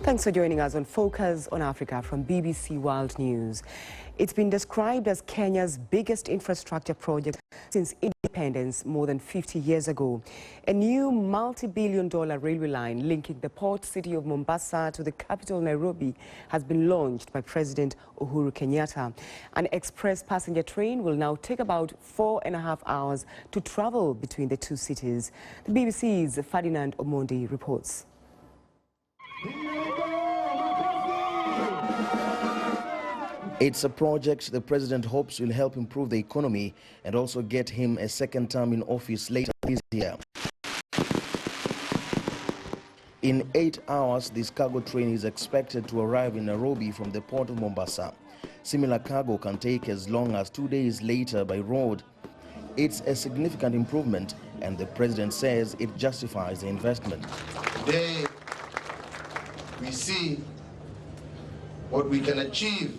Thanks for joining us on Focus on Africa from BBC World News. It's been described as Kenya's biggest infrastructure project since independence more than 50 years ago. A new multi-billion-dollar railway line linking the Port City of Mombasa to the capital Nairobi has been launched by President Uhuru Kenyatta. An express passenger train will now take about 4.5 hours to travel between the two cities. The BBC's Ferdinand Omondi reports. It's a project the president hopes will help improve the economy and also get him a second term in office later this year. In 8 hours, this cargo train is expected to arrive in Nairobi from the port of Mombasa. Similar cargo can take as long as 2 days later by road. It's a significant improvement, and the president says it justifies the investment. Today, we see what we can achieve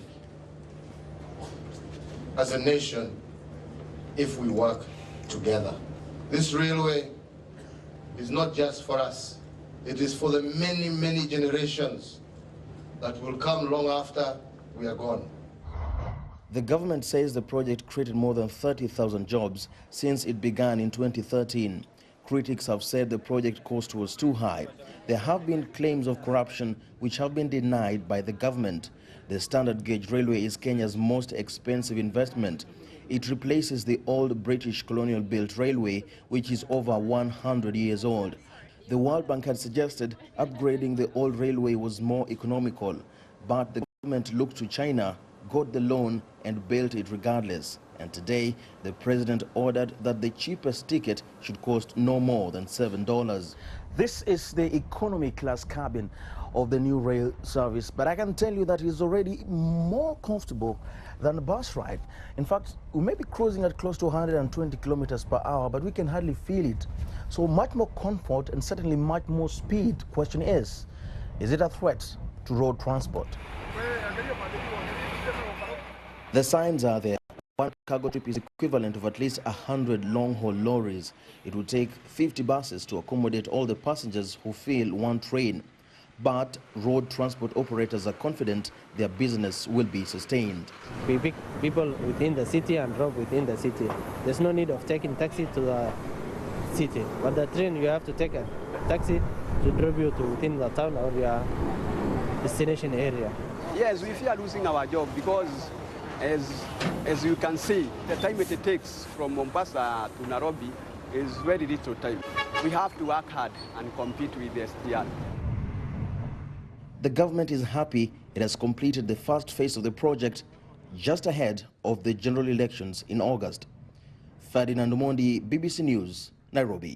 as a nation if we work together. This railway is not just for us. It is for the many, many generations that will come long after we are gone. The government says the project created more than 30,000 jobs since it began in 2013. Critics have said the project cost was too high. There have been claims of corruption which have been denied by the government. The standard gauge railway is Kenya's most expensive investment. It replaces the old British colonial-built railway, which is over 100 years old. The World Bank had suggested upgrading the old railway was more economical, but the government looked to China, got the loan and built it regardless. And today, the president ordered that the cheapest ticket should cost no more than $7. This is the economy class cabin of the new rail service, but I can tell you that it's already more comfortable than a bus ride. In fact, we may be cruising at close to 120 kilometers per hour, but we can hardly feel it. So much more comfort and certainly much more speed. Question is it a threat to road transport? The signs are there. One cargo trip is equivalent of at least 100 long-haul lorries. It will take 50 buses to accommodate all the passengers who fill one train. But road transport operators are confident their business will be sustained. We pick people within the city and drop within the city. There's no need of taking taxi to the city. But the train, you have to take a taxi to drop you to within the town or your destination area. Yes, we fear losing our job because as you can see, the time it takes from Mombasa to Nairobi is very little time. We have to work hard and compete with the SDR. The government is happy it has completed the first phase of the project just ahead of the general elections in August. Ferdinand Omondi, BBC News, Nairobi.